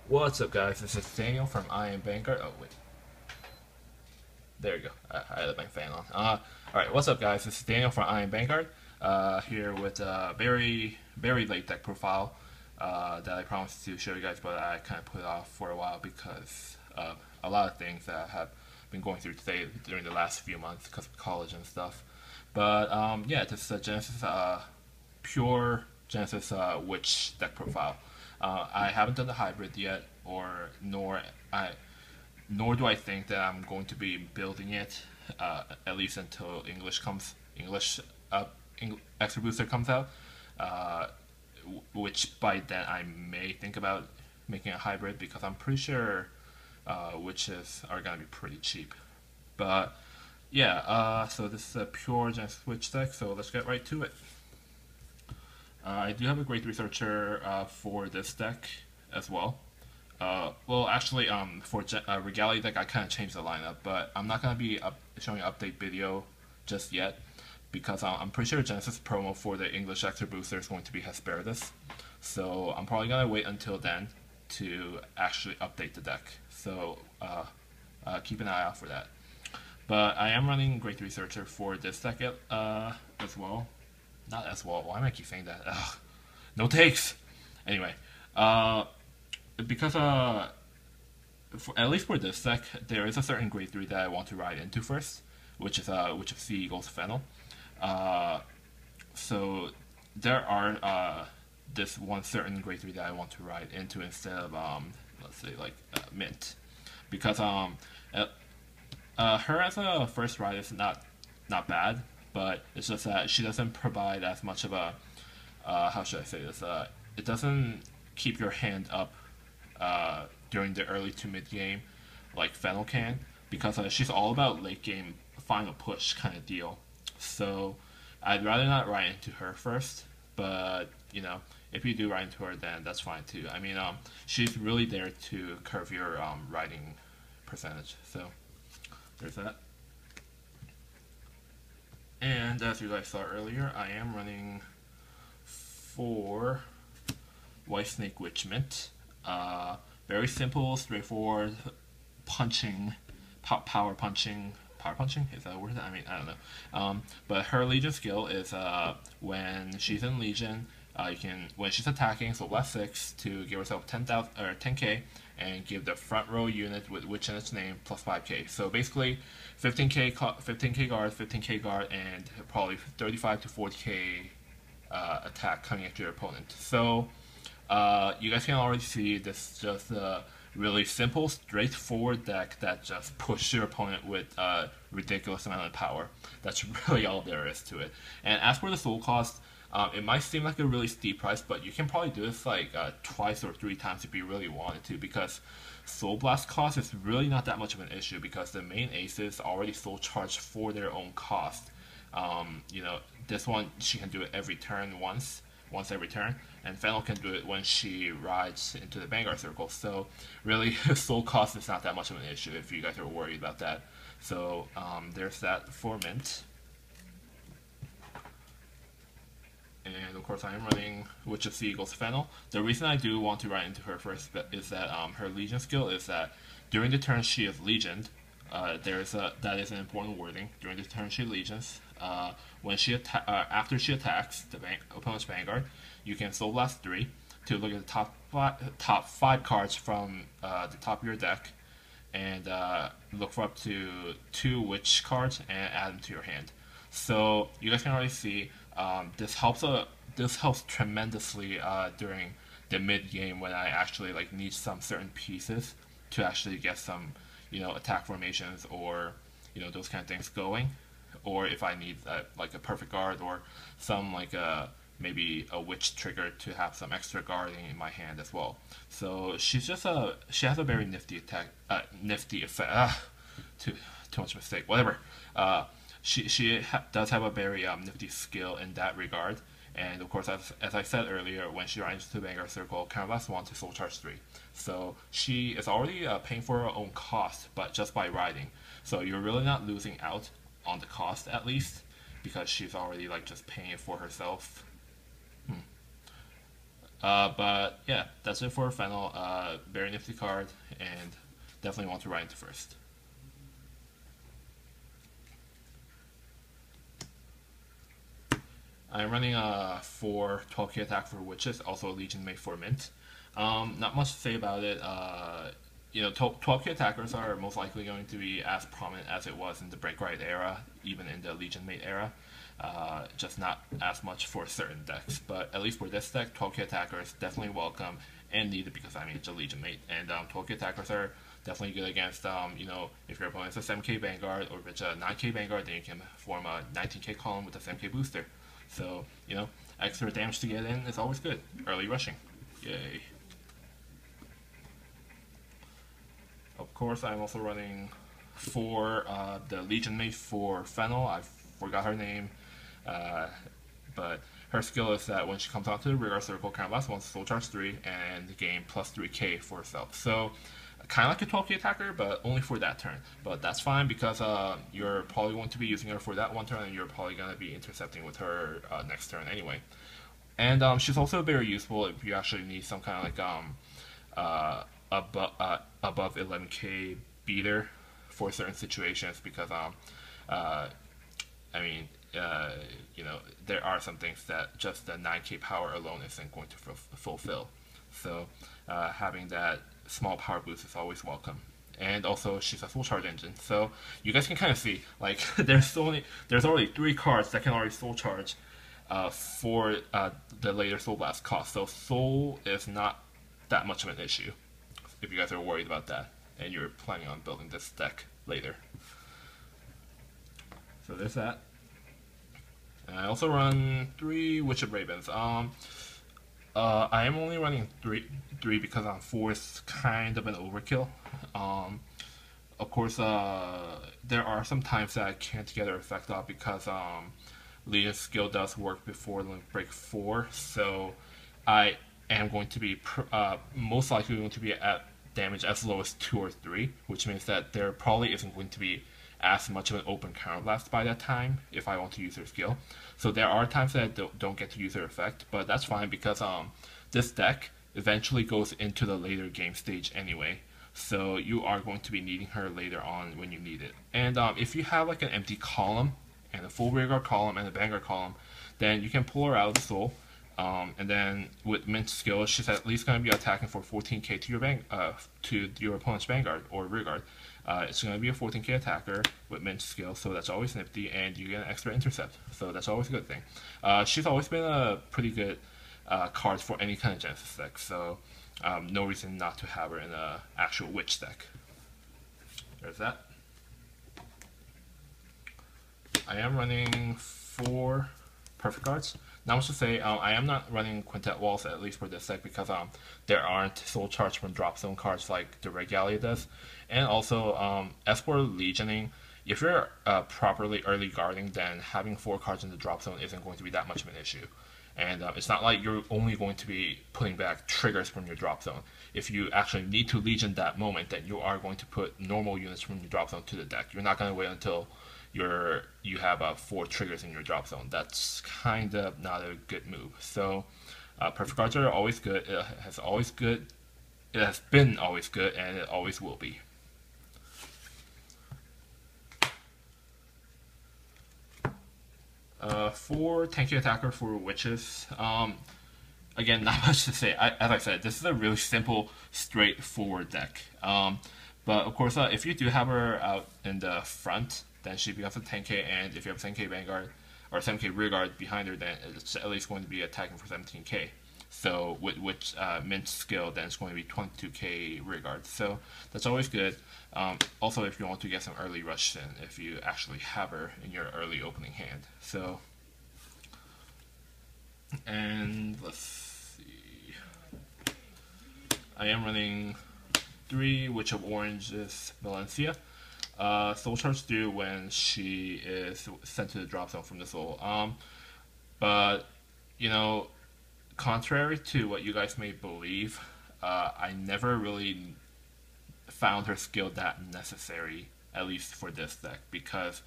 What's up, guys? This is Daniel from I Am Vanguard. Oh, wait. There you go. I had my fan on. Alright, what's up, guys? This is Daniel from I Am Vanguard. Here with a very late deck profile that I promised to show you guys, but I kind of put it off for a while because of a lot of things that I have been going through today during the last few months because of college and stuff. But yeah, this is a Genesis, pure Genesis Witch deck profile. I haven't done the hybrid yet, or nor do I think that I'm going to be building it at least until English Extra Booster comes out, which by then I may think about making a hybrid because I'm pretty sure witches are gonna be pretty cheap. But yeah, so this is a pure Genesis Witch deck, so let's get right to it. I do have a great researcher for this deck as well. Well, actually, for Regality deck, I kind of changed the lineup, but I'm not going to be showing an update video just yet because I'm pretty sure Genesis promo for the English Extra Booster is going to be Hesperus. So I'm probably going to wait until then to actually update the deck. So keep an eye out for that. But I am running Great Researcher for this deck as well. Not as well. Why am I keep saying that? Ugh. No takes. Anyway, because at least for this deck, there is a certain grade 3 that I want to ride into first, which is Sea Eagle's Fennel. So there are this one certain grade 3 that I want to ride into instead of let's say like Mint, because her as a first ride is not bad, but it's just that she doesn't provide as much of a how should I say this? It doesn't keep your hand up during the early to mid game like Fennel can, because she's all about late game final push kind of deal. So I'd rather not ride into her first, but you know, if you do ride into her, then that's fine too. I mean, she's really there to curve your riding percentage. So there's that. And as you guys saw earlier, I am running 4 White Snake Witch Mint. Very simple, straightforward punching, power punching. Power punching? Is that a word? I mean, I don't know. But her Legion skill is when she's in Legion, when she's attacking, so left 6 to give herself 10,000 or 10k, and give the front row unit with which in its name plus 5k. So basically, 15k guard, 15k guard, and probably 35 to 40k attack coming at your opponent. So you guys can already see this is just a really simple, straightforward deck that just pushes your opponent with a ridiculous amount of power. That's really all there is to it. And as for the soul cost, it might seem like a really steep price, but you can probably do this like twice or 3 times if you really wanted to, because Soul Blast cost is really not that much of an issue because the main aces already soul charged for their own cost. You know, this one she can do it every turn once every turn, and Fennel can do it when she rides into the Vanguard circle. So really, soul cost is not that much of an issue if you guys are worried about that. So there's that for Mint. And of course I am running Witch of Sea Eagle's Fennel. The reason I do want to ride into her first is that her Legion skill is that during the turn she is Legioned, that is an important wording. During the turn she legions, when after she attacks the opponent's Vanguard, you can Soul Blast 3 to look at the top 5 cards from the top of your deck, and look for up to 2 Witch cards and add them to your hand. So you guys can already see this helps tremendously during the mid game when I actually like need some certain pieces to actually get some, you know, attack formations or, you know, those kind of things going, or if I need like a perfect guard or some like maybe a witch trigger to have some extra guarding in my hand as well. So she has a very nifty nifty effect. Too much mistake. Whatever. She does have a very nifty skill in that regard. And of course, as I said earlier, when she rides to the Vanguard Circle, Canvas 1 to Soul Charge 3. So she is already paying for her own cost, but just by riding. So you're really not losing out on the cost, at least, because she's already like just paying it for herself. But yeah, that's it for Fennel. Very nifty card, and definitely want to ride into first. I'm running a 4 12k attack for Witches, also a Legion made for Mint. Not much to say about it. 12k attackers are most likely going to be as prominent as it was in the Break Right era, even in the Legion mate era. Just not as much for certain decks. But at least for this deck, 12k attackers definitely welcome and needed because I mean it's a Legion mate, and 12k attackers are definitely good against if your opponent's a 7k Vanguard or if it's a 9k Vanguard, then you can form a 19k column with a 7k booster. So extra damage to get in is always good. Early rushing, yay! Of course, I'm also running for the Legion mate for Fennel. I forgot her name, but her skill is that when she comes onto the rear circle, kind of last one, soul charge 3 and gain plus 3k for herself. So kind of like a 12k attacker, but only for that turn. But that's fine because you're probably going to be using her for that one turn, and you're probably going to be intercepting with her next turn anyway. And she's also very useful if you actually need some kind of like above 11k beater for certain situations, because there are some things that just the 9k power alone isn't going to fulfill. So having that small power boost is always welcome. And also she's a full charge engine, so you guys can kind of see like there's already 3 cards that can already soul charge for the later Soul Blast cost. So soul is not that much of an issue if you guys are worried about that and you're planning on building this deck later. So there's that. And I also run 3 Witch of Ravens. I am only running three because 4 is kind of an overkill. Of course, there are some times that I can't get her effect off because Leah's skill does work before Link Break 4, so I am going to be most likely going to be at damage as low as 2 or 3, which means that there probably isn't going to be as much of an open counterblast by that time if I want to use her skill. So there are times that I don't get to use her effect, but that's fine because this deck eventually goes into the later game stage anyway. So you are going to be needing her later on when you need it. And if you have like an empty column and a full rearguard column and a Vanguard column, then you can pull her out of the soul. And then with Mint skill, she's at least going to be attacking for 14k to your opponent's Vanguard or rearguard. It's going to be a 14k attacker with Mint skill, so that's always nifty, and you get an extra intercept, so that's always a good thing. She's always been a pretty good card for any kind of Genesis deck, so no reason not to have her in an actual Witch deck. There's that. I am running 4 perfect cards. Not much to say. I am not running Quintet Walls, at least for this deck, because there aren't soul charge from drop zone cards like the Regalia does. And also, as for Legioning, if you're properly early guarding, then having 4 cards in the drop zone isn't going to be that much of an issue. And it's not like you're only going to be putting back triggers from your drop zone. If you actually need to Legion that moment, then you are going to put normal units from your drop zone to the deck. You're not going to wait until you have 4 triggers in your drop zone. That's kind of not a good move. So perfect cards are always good. It has been always good, and it always will be. For tanky attacker for Witches, again, not much to say. As I said, this is a really simple, straightforward deck. But of course, if you do have her out in the front, then she becomes a 10k, and if you have a 10k Vanguard or 7k Rearguard behind her, then it's at least going to be attacking for 17k. So with Mint skill, then it's going to be 22k Rearguard. So that's always good. Also, if you want to get some early rush in, if you actually have her in your early opening hand. So, and let's see. I am running 3 Witch of Orange's Valencia. Soul charge through when she is sent to the drop zone from the soul. But contrary to what you guys may believe, I never really found her skill that necessary, at least for this deck, because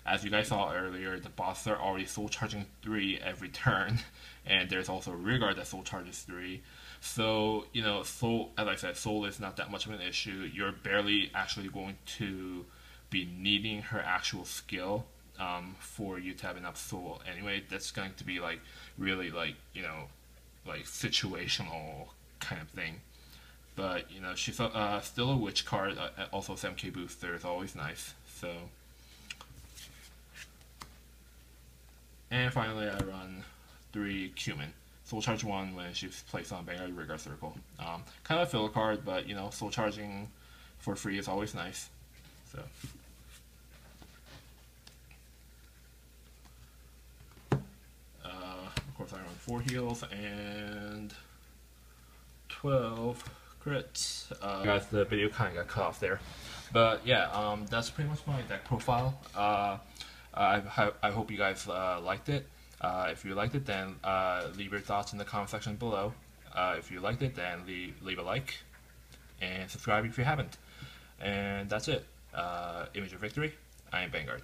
as you guys saw earlier, the bosses are already soul charging 3 every turn, and there's also a rear guard that soul charges 3. So, soul, as I said, soul is not that much of an issue. You're barely actually going to be needing her actual skill for you to have enough soul. Anyway, that's going to be like really like situational kind of thing. But she's still a witch card. Also, 7k booster is always nice. So, and finally, I run 3 Cumin. Soul charge 1 when she's placed on Vanguard Rigor Circle. Kind of a filler card, but soul charging for free is always nice. So. Of course, I run 4 heals and 12 crits. Guys, the video kind of got cut off there, but yeah, that's pretty much my deck profile. I hope you guys liked it. If you liked it, then leave your thoughts in the comment section below. If you liked it, then leave a like and subscribe if you haven't. And that's it. Image of Victory. I am Vanguard.